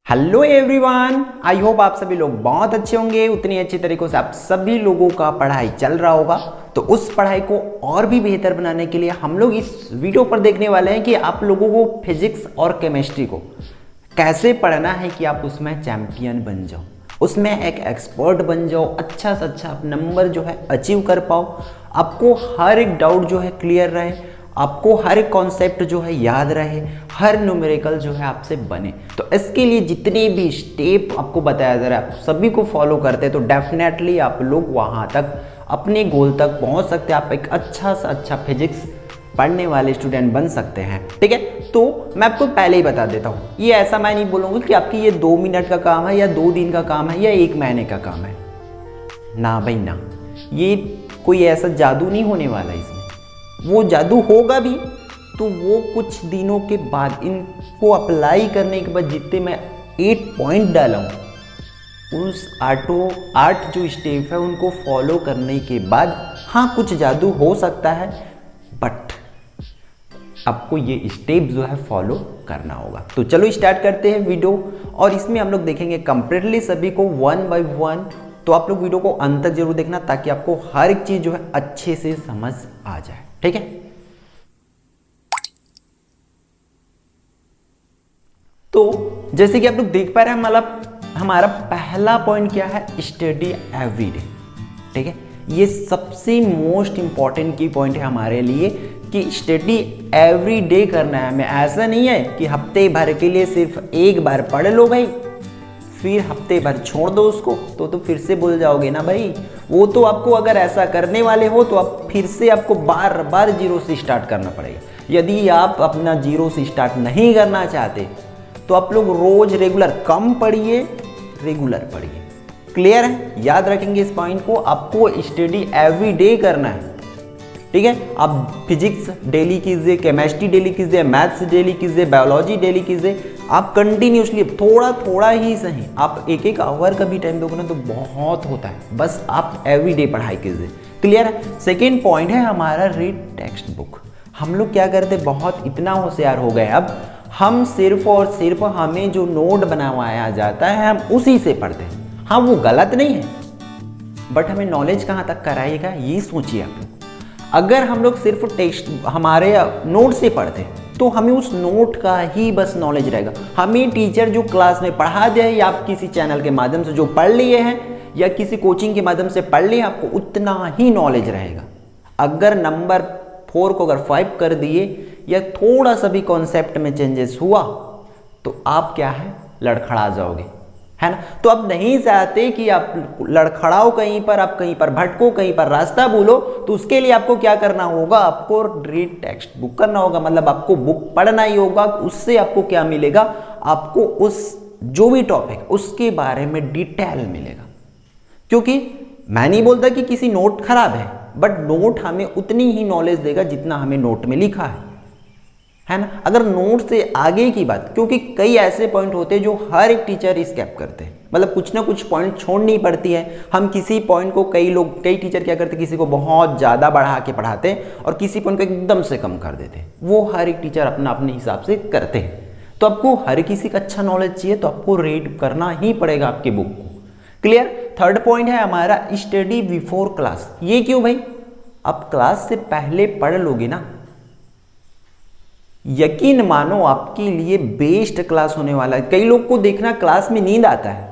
Hello everyone, I hope आप सभी लोग बहुत अच्छे होंगे। उतनी अच्छी तरीकों से आप सभी लोगों का पढ़ाई चल रहा होगा। तो उस पढ़ाई को और भी बेहतर बनाने के लिए हम लोग इस वीडियो पर देखने वाले हैं कि आप लोगों को फिजिक्स और केमिस्ट्री को कैसे पढ़ना है कि आप उसमें चैंपियन बन जाओ, उसमें एक एक्सपर्ट बन जाओ, अच्छा से अच्छा नंबर जो है अचीव कर पाओ, आपको हर एक डाउट जो है क्लियर रहे, आपको हर एक कॉन्सेप्ट जो है याद रहे, हर न्यूमेरिकल जो है आपसे बने। तो इसके लिए जितने भी स्टेप आपको बताया जा रहा है, आप सभी को फॉलो करते हैं तो डेफिनेटली आप लोग वहाँ तक अपने गोल तक पहुँच सकते हैं। आप एक अच्छा सा अच्छा फिजिक्स पढ़ने वाले स्टूडेंट बन सकते हैं। ठीक है, तो मैं आपको पहले ही बता देता हूँ, ये ऐसा मैं नहीं बोलूँगा कि आपकी ये 2 मिनट का काम है या 2 दिन का काम है या 1 महीने का काम है। ना भाई ना, ये कोई ऐसा जादू नहीं होने वाला इसमें। वो जादू होगा भी तो वो कुछ दिनों के बाद, इनको अप्लाई करने के बाद जितने मैं 8 पॉइंट डाला हूँ, उस 8 जो स्टेप है उनको फॉलो करने के बाद हाँ कुछ जादू हो सकता है, बट आपको ये स्टेप जो है फॉलो करना होगा। तो चलो स्टार्ट करते हैं वीडियो, और इसमें हम लोग देखेंगे कंप्लीटली सभी को 1 बाय 1। तो आप लोग वीडियो को अंत तक जरूर देखना ताकि आपको हर एक चीज जो है अच्छे से समझ आ जाए। ठीक है, तो जैसे कि आप लोग देख पा रहे हैं, मतलब हमारा पहला पॉइंट क्या है, स्टडी एवरीडे। ठीक है, ये सबसे मोस्ट इंपॉर्टेंट की पॉइंट है हमारे लिए कि स्टडी एवरी डे करना है हमें। ऐसा नहीं है कि हफ्ते भर के लिए सिर्फ एक बार पढ़ लो भाई, फिर हफ्ते भर छोड़ दो उसको, तो फिर से भूल जाओगे ना भाई। वो तो आपको अगर ऐसा करने वाले हो तो आप फिर से आपको बार बार जीरो से स्टार्ट करना पड़ेगा। यदि आप अपना जीरो से स्टार्ट नहीं करना चाहते तो आप लोग रोज रेगुलर कम पढ़िए, रेगुलर पढ़िए। क्लियर है, याद रखेंगे इस पॉइंट को। आपको स्टडी एवरी डे करना है। ठीक है, आप फिजिक्स डेली कीजिए, केमिस्ट्री डेली कीजिए, मैथ्स डेली कीजिए, बायोलॉजी डेली कीजिए। आप कंटिन्यूसली थोड़ा थोड़ा ही सही, आप एक एक आवर का भी टाइम दोगे ना तो बहुत होता है। बस आप एवरीडे पढ़ाई कीजिए। क्लियर है। सेकेंड पॉइंट है हमारा, रीड टेक्स्ट बुक। हम लोग क्या करते, बहुत इतना होशियार हो गए अब, हम सिर्फ और सिर्फ हमें जो नोट बनवाया जाता है हम उसी से पढ़ते हैं। हाँ वो गलत नहीं है, बट हमें नॉलेज कहाँ तक कराएगा ये सोचिए आप लोग। अगर हम लोग सिर्फ टेक्स्ट हमारे नोट से पढ़ते तो हमें उस नोट का ही बस नॉलेज रहेगा। हमें टीचर जो क्लास में पढ़ा दिया है या आप किसी चैनल के माध्यम से जो पढ़ लिए हैं या किसी कोचिंग के माध्यम से पढ़ लिए, आपको उतना ही नॉलेज रहेगा। अगर नंबर 4 को अगर 5 कर दिए या थोड़ा सा भी कॉन्सेप्ट में चेंजेस हुआ तो आप क्या है, लड़खड़ा जाओगे, है ना। तो आप नहीं चाहते कि आप लड़खड़ाओ कहीं पर, आप कहीं पर भटको, कहीं पर रास्ता भूलो। तो उसके लिए आपको क्या करना होगा, आपको रीड टेक्स्ट बुक करना होगा। मतलब आपको बुक पढ़ना ही होगा। उससे आपको क्या मिलेगा, आपको उस जो भी टॉपिक उसके बारे में डिटेल मिलेगा। क्योंकि मैं नहीं बोलता कि किसी नोट खराब है, बट नोट हमें उतनी ही नॉलेज देगा जितना हमें नोट में लिखा है ना। अगर नोट से आगे की बात, क्योंकि कई ऐसे पॉइंट होते हैं जो हर एक टीचर स्किप करते हैं, मतलब कुछ ना कुछ पॉइंट छोड़नी पड़ती है। हम किसी पॉइंट को, कई टीचर क्या करते हैं, किसी को बहुत ज़्यादा बढ़ा के पढ़ाते हैं और किसी पॉइंट को एकदम से कम कर देते हैं। वो हर एक टीचर अपना अपने हिसाब से करते हैं। तो आपको हर किसी का अच्छा नॉलेज चाहिए तो आपको रीड करना ही पड़ेगा आपकी बुक को। क्लियर। थर्ड पॉइंट है हमारा, स्टडी बिफोर क्लास। ये क्यों भाई, आप क्लास से पहले पढ़ लोगे ना, यकीन मानो आपके लिए बेस्ट क्लास होने वाला है। कई लोग को देखना क्लास में नींद आता है,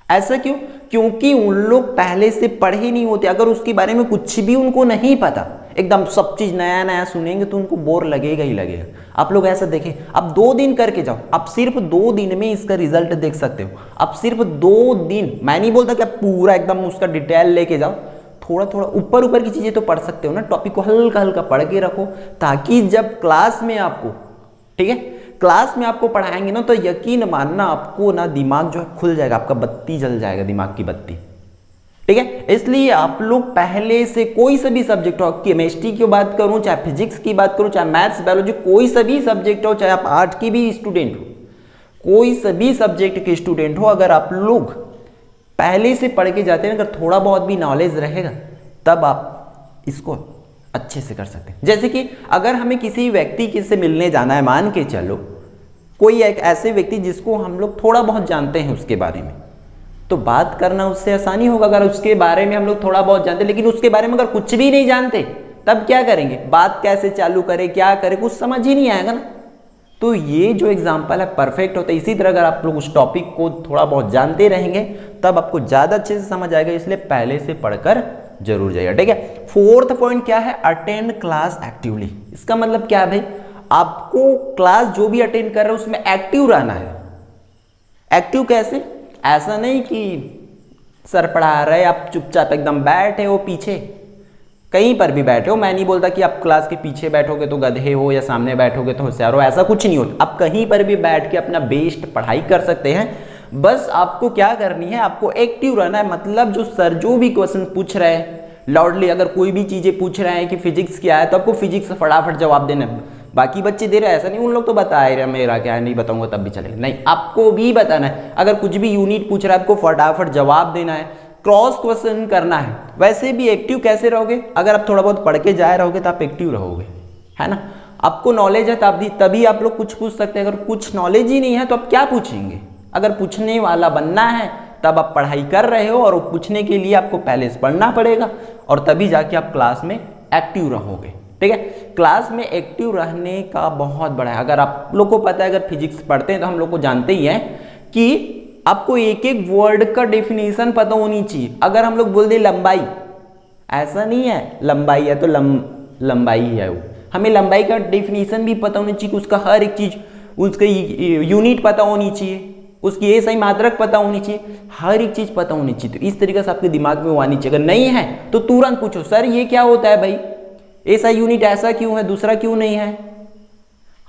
ऐसा क्यों, क्योंकि उन लोग पहले से पढ़े ही नहीं होते। अगर उसके बारे में कुछ भी उनको नहीं पता, एकदम सब चीज नया नया सुनेंगे तो उनको बोर लगेगा ही लगेगा। आप लोग ऐसा देखें, आप 2 दिन करके जाओ, आप सिर्फ 2 दिन में इसका रिजल्ट देख सकते हो। आप सिर्फ 2 दिन, मैं नहीं बोलता कि आप पूरा एकदम उसका डिटेल लेके जाओ, थोड़ा थोड़ा ऊपर की चीजें तो पढ़ सकते हो ना। टॉपिक को हल्का हल्का पढ़ के रखो ताकि जब क्लास में आपको, ठीक है, क्लास में आपको पढ़ाएंगे ना तो यकीन मानना आपको ना दिमाग जो है खुल जाएगा, आपका बत्ती जल जाएगा, दिमाग की बत्ती। ठीक है, इसलिए आप लोग पहले से कोई सा भी सब्जेक्ट हो, केमिस्ट्री की बात करूं, चाहे फिजिक्स की बात करूं, चाहे मैथ्स बायोलॉजी, कोई सा भी सब्जेक्ट हो, चाहे आप आर्ट की भी स्टूडेंट हो, कोई सा भी सब्जेक्ट के स्टूडेंट हो, अगर आप लोग पहले से पढ़ के जाते हैं, अगर थोड़ा बहुत भी नॉलेज रहेगा तब आप इसको अच्छे से कर सकते हैं। जैसे कि अगर हमें किसी व्यक्ति से मिलने जाना है, मान के चलो कोई एक ऐसे व्यक्ति जिसको हम लोग थोड़ा बहुत जानते हैं उसके बारे में, तो बात करना उससे आसानी होगा। अगर उसके बारे में हम लोग थोड़ा बहुत जानते लेकिन उसके बारे में अगर कुछ भी नहीं जानते तब क्या करेंगे, बात कैसे चालू करें, क्या करें, कुछ समझ ही नहीं आएगा ना। तो ये जो एग्जाम्पल है परफेक्ट होता है। इसी तरह अगर आप लोग उस टॉपिक को थोड़ा बहुत जानते रहेंगे तब आपको ज़्यादा अच्छे से समझ आएगा, इसलिए पहले से पढ़कर जरूर जाइएगा, ठीक है। फोर्थ पॉइंट क्या है, अटेंड क्लास एक्टिवली। इसका मतलब क्या है भाई, आपको क्लास जो भी अटेंड कर रहे हो उसमें एक्टिव रहना है। एक्टिव कैसे, ऐसा नहीं कि सर पढ़ा रहे आप चुपचाप एकदम बैठे हो पीछे, कहीं पर भी बैठे हो। मैं नहीं बोलता कि आप क्लास के पीछे बैठोगे तो गधे हो या सामने बैठोगे तो होशियार हो, ऐसा कुछ नहीं होता। आप कहीं पर भी बैठ के अपना बेस्ट पढ़ाई कर सकते हैं। बस आपको क्या करनी है, आपको एक्टिव रहना है। मतलब जो सर जो भी क्वेश्चन पूछ रहे हैं लाउडली, अगर कोई भी चीजें पूछ रहे हैं कि फिजिक्स क्या है तो आपको फिजिक्स फटाफट जवाब देना है। बाकी बच्चे दे रहे हैं ऐसा नहीं, उन लोग तो बता ही रहे मेरा क्या है, नहीं बताऊंगा तब भी चलेगा, नहीं आपको भी बताना है। अगर कुछ भी यूनिट पूछ रहा है आपको फटाफट जवाब देना है, क्रॉस क्वेश्चन करना है। वैसे भी एक्टिव कैसे रहोगे, अगर आप थोड़ा बहुत पढ़ के जाए रहोगे तो आप एक्टिव रहोगे, है ना। आपको नॉलेज है तभी आप लोग कुछ पूछ सकते हैं। अगर कुछ नॉलेज ही नहीं है तो आप क्या पूछेंगे। अगर पूछने वाला बनना है तब आप पढ़ाई कर रहे हो, और पूछने के लिए आपको पहले से पढ़ना पड़ेगा और तभी जाके आप क्लास में एक्टिव रहोगे, ठीक है। क्लास में एक्टिव रहने का बहुत बड़ा है। अगर आप लोग को पता है, अगर फिजिक्स पढ़ते हैं तो हम लोग को जानते ही हैं कि आपको एक एक वर्ड का डेफिनेशन पता होनी चाहिए। अगर हम लोग बोल दें लंबाई, ऐसा नहीं है लंबाई है तो लंबाई ही है वो, हमें लंबाई का डेफिनेशन भी पता होनी चाहिए, उसका हर एक चीज, उसका यूनिट पता होनी चाहिए, उसकी ये सही मात्रक पता होनी चाहिए, हर एक चीज पता होनी चाहिए। तो इस तरीके से आपके दिमाग में वो आनी चाहिए। अगर नहीं है तो तुरंत पूछो, सर ये क्या होता है भाई, ऐसा यूनिट ऐसा क्यों है, दूसरा क्यों नहीं है।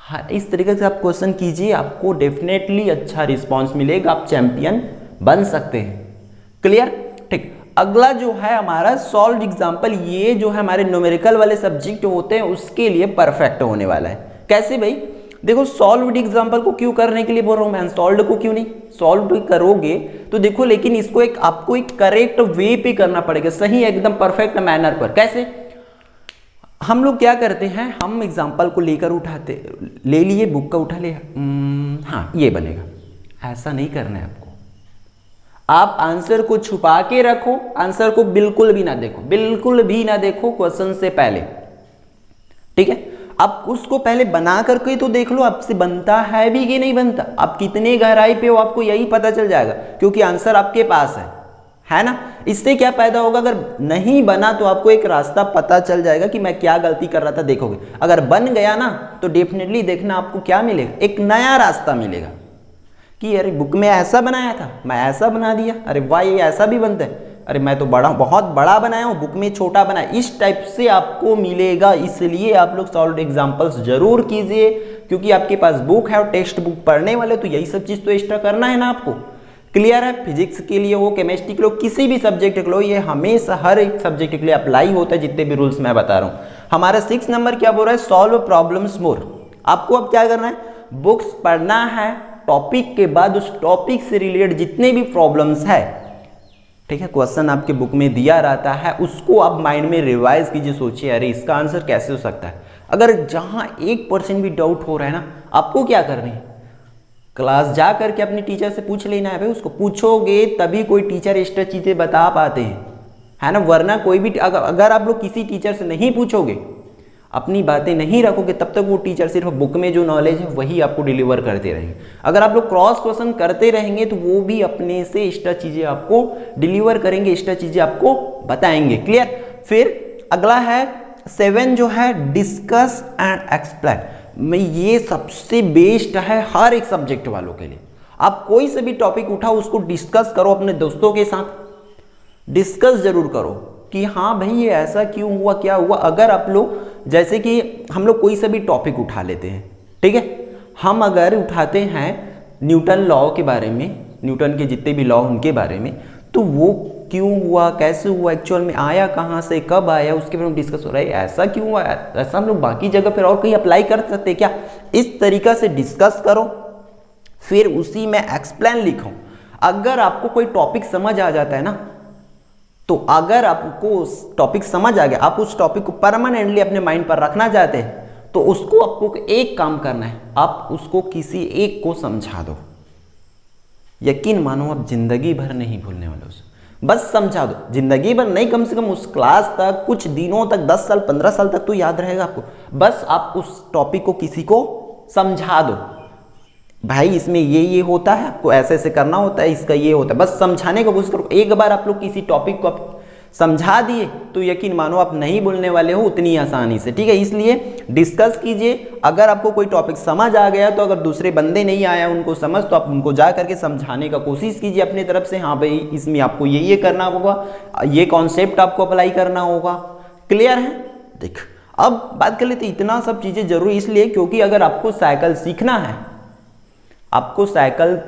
हाँ, इस तरीके से आप क्वेश्चन कीजिए, आपको डेफिनेटली अच्छा रिस्पांस मिलेगा, आप चैंपियन बन सकते हैं। क्लियर, ठीक। अगला जो है हमारा सॉल्व एग्जांपल, ये जो है हमारे न्यूमेरिकल वाले सब्जेक्ट होते हैं उसके लिए परफेक्ट होने वाला है। कैसे भाई, देखो सॉल्व एग्जांपल को क्यों करने के लिए बोल रहा हूं मैं, सॉल्व को क्यों नहीं, सॉल्व करोगे तो देखो, लेकिन इसको आपको एक करेक्ट वे पे करना पड़ेगा, सही एकदम परफेक्ट मैनर पर। कैसे, हम लोग क्या करते हैं, हम एग्जाम्पल को लेकर उठाते, ले लिए बुक का उठा लिया, हाँ ये बनेगा, ऐसा नहीं करना है आपको। आप आंसर को छुपा के रखो, आंसर को बिल्कुल भी ना देखो, बिल्कुल भी ना देखो क्वेश्चन से पहले, ठीक है। आप उसको पहले बना करके तो देख लो आपसे बनता है भी कि नहीं बनता, आप कितने गहराई पे हो आपको यही पता चल जाएगा, क्योंकि आंसर आपके पास है ना। इससे क्या फायदा होगा, अगर नहीं बना तो आपको एक रास्ता पता चल जाएगा कि मैं क्या गलती कर रहा था, देखोगे। अगर बन गया ना तो डेफिनेटली देखना आपको क्या मिलेगा, एक नया रास्ता मिलेगा कि अरे बुक में ऐसा बनाया था मैं ऐसा बना दिया, अरे वाह ये ऐसा भी बनता है, अरे मैं तो बहुत बड़ा बनाया हूँ, बुक में छोटा बनाया, इस टाइप से आपको मिलेगा। इसलिए आप लोग सॉल्व एग्जाम्पल्स जरूर कीजिए, क्योंकि आपके पास बुक है और टेक्स्ट बुक पढ़ने वाले, तो यही सब चीज तो एक्स्ट्रा करना है ना आपको। क्लियर है, फिजिक्स के लिए हो, केमिस्ट्री के लिए हो, किसी भी सब्जेक्ट के लिए, ये हमेशा हर एक सब्जेक्ट के लिए अप्लाई होता है, जितने भी रूल्स मैं बता रहा हूँ। हमारा 6 नंबर क्या बोल रहा है, सॉल्व प्रॉब्लम्स मोर। आपको अब क्या करना है, बुक्स पढ़ना है, टॉपिक के बाद उस टॉपिक से रिलेटेड जितने भी प्रॉब्लम्स है, ठीक है, क्वेश्चन आपके बुक में दिया रहता है, उसको आप माइंड में रिवाइज कीजिए, सोचिए अरे इसका आंसर कैसे हो सकता है। अगर जहां 1% भी डाउट हो रहा है ना, आपको क्या करना है, क्लास जा करके अपनी टीचर से पूछ लेना है भाई, उसको पूछोगे तभी कोई टीचर एक्स्ट्रा चीजें बता पाते हैं, है ना। वरना कोई भी अगर आप लोग किसी टीचर से नहीं पूछोगे, अपनी बातें नहीं रखोगे, तब तक वो टीचर सिर्फ बुक में जो नॉलेज है वही आपको डिलीवर करते रहेंगे। अगर आप लोग क्रॉस क्वेश्चन करते रहेंगे तो वो भी अपने से एक्स्ट्रा चीजें आपको डिलीवर करेंगे, एक्स्ट्रा चीजें आपको बताएंगे। क्लियर। फिर अगला है 7 जो है डिस्कस एंड एक्सप्लेन। मैं ये सबसे बेस्ट है हर एक सब्जेक्ट वालों के लिए। आप कोई से भी टॉपिक उठाओ, उसको डिस्कस करो अपने दोस्तों के साथ, डिस्कस जरूर करो कि हाँ भाई ये ऐसा क्यों हुआ, क्या हुआ। अगर आप लोग, जैसे कि हम लोग कोई से भी टॉपिक उठा लेते हैं, ठीक है, हम अगर उठाते हैं न्यूटन लॉ के बारे में, न्यूटन के जितने भी लॉ उनके बारे में, तो वो क्यों हुआ, कैसे हुआ, एक्चुअल में आया कहाँ से, कब आया, उसके बारे में डिस्कस हो रहा है। ऐसा क्यों हुआ, ऐसा हम लोग बाकी जगह पर और कहीं अप्लाई कर सकते हैं क्या, इस तरीका से डिस्कस करो, फिर उसी में एक्सप्लेन लिखो। अगर आपको कोई टॉपिक समझ आ जाता है ना, तो अगर आपको उस टॉपिक समझ आ गया, आप उस टॉपिक को परमानेंटली अपने माइंड पर रखना चाहते हैं, तो उसको आपको एक काम करना है, आप उसको किसी एक को समझा दो। यकीन मानो आप जिंदगी भर नहीं भूलने वाले उसे, बस समझा दो। जिंदगी भर नहीं, कम से कम उस क्लास तक, कुछ दिनों तक, 10 साल 15 साल तक तो याद रहेगा आपको। बस आप उस टॉपिक को किसी को समझा दो, भाई इसमें ये होता है, आपको ऐसे ऐसे करना होता है, इसका ये होता है, बस समझाने की कोशिश करो। एक बार आप लोग किसी टॉपिक को आप समझा दिए तो यकीन मानो आप नहीं भूलने वाले हो उतनी आसानी से, ठीक है। इसलिए डिस्कस कीजिए। अगर आपको कोई टॉपिक समझ आ गया तो अगर दूसरे बंदे नहीं आया उनको समझ, तो आप उनको जा करके समझाने का कोशिश कीजिए अपनी तरफ से। हाँ भाई इसमें आपको ये करना होगा, ये कॉन्सेप्ट आपको अप्लाई करना होगा। क्लियर है? देख अब बात कर लेते, इतना सब चीजें जरूरी इसलिए क्योंकि अगर आपको साइकिल सीखना है, आपको साइकिल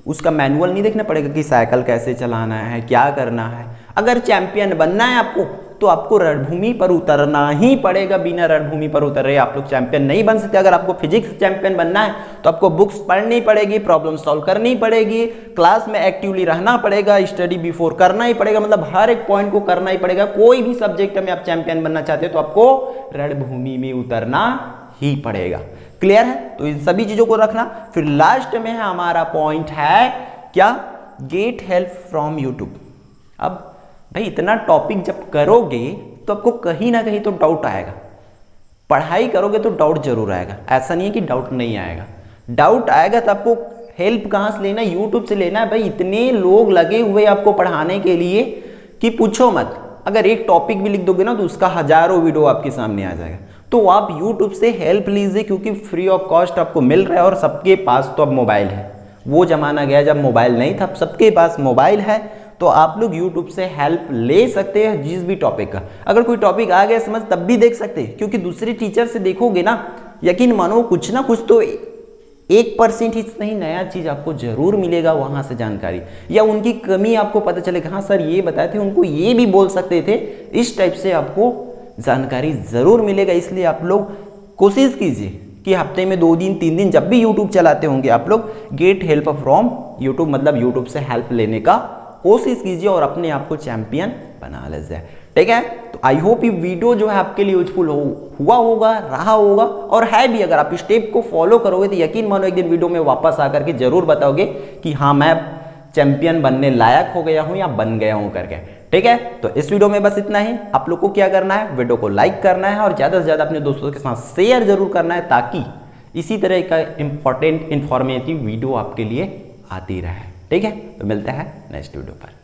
उसका मैनुअल नहीं देखना पड़ेगा कि साइकिल कैसे चलाना है, क्या करना है। अगर चैंपियन बनना है आपको तो आपको रणभूमि पर उतरना ही पड़ेगा। बिना रणभूमि पर उतरे आप लोग चैंपियन नहीं बन सकते। अगर आपको फिजिक्स चैंपियन बनना है तो आपको बुक्स पढ़नी पड़ेगी, प्रॉब्लम सॉल्व करनी पड़ेगी, क्लास में एक्टिवली रहना पड़ेगा, स्टडी बिफोर करना ही पड़ेगा, मतलब हर एक पॉइंट को करना ही पड़ेगा। कोई भी सब्जेक्ट में आप चैंपियन बनना चाहते हो तो आपको रणभूमि में उतरना ही पड़ेगा। क्लियर है? तो इन सभी चीजों को रखना। फिर लास्ट में हमारा पॉइंट है क्या? Get help from YouTube. अब भाई इतना टॉपिक जब करोगे तो आपको कहीं ना कहीं तो डाउट आएगा। पढ़ाई करोगे तो डाउट जरूर आएगा, ऐसा नहीं है कि डाउट नहीं आएगा। डाउट आएगा तो आपको हेल्प कहां से लेना है? यूट्यूब से लेना है। भाई इतने लोग लगे हुए आपको पढ़ाने के लिए कि पूछो मत। अगर एक टॉपिक भी लिख दोगे ना तो उसका हजारों वीडियो आपके सामने आ जाएगा। तो आप YouTube से हेल्प लीजिए क्योंकि फ्री ऑफ कॉस्ट आपको मिल रहा है और सबके पास तो अब मोबाइल है। वो जमाना गया जब मोबाइल नहीं था, अब सबके पास मोबाइल है। तो आप लोग YouTube से हेल्प ले सकते हैं जिस भी टॉपिक का। अगर कोई टॉपिक आ गया समझ तब भी देख सकते हैं, क्योंकि दूसरे टीचर से देखोगे ना, यकीन मानो कुछ ना कुछ तो 1% ही नहीं नया चीज आपको जरूर मिलेगा वहां से जानकारी, या उनकी कमी आपको पता चलेगा। हाँ सर ये बताए थे, उनको ये भी बोल सकते थे, इस टाइप से आपको जानकारी जरूर मिलेगा। इसलिए आप लोग कोशिश कीजिए कि हफ्ते में 2 दिन 3 दिन जब भी यूट्यूब चलाते होंगे आप लोग गेट हेल्प फ्रॉम यूट्यूब, मतलब यूट्यूब से हेल्प लेने का कोशिश कीजिए और अपने आप को चैंपियन बना लीजिए। ठीक है? तो आई होप ये वीडियो जो है आपके लिए यूजफुल हुआ होगा, रहा होगा और है भी। अगर आप स्टेप को फॉलो करोगे तो यकीन मानो एक दिन वीडियो में वापस आकर के जरूर बताओगे कि हाँ मैं चैंपियन बनने लायक हो गया हूं या बन गया हूं करके। ठीक है? तो इस वीडियो में बस इतना ही। आप लोग को क्या करना है? वीडियो को लाइक करना है और ज्यादा से ज्यादा अपने दोस्तों के साथ शेयर जरूर करना है, ताकि इसी तरह का इंपॉर्टेंट इंफॉर्मेटिव वीडियो आपके लिए आती रहे। ठीक है? तो मिलते हैं नेक्स्ट वीडियो पर।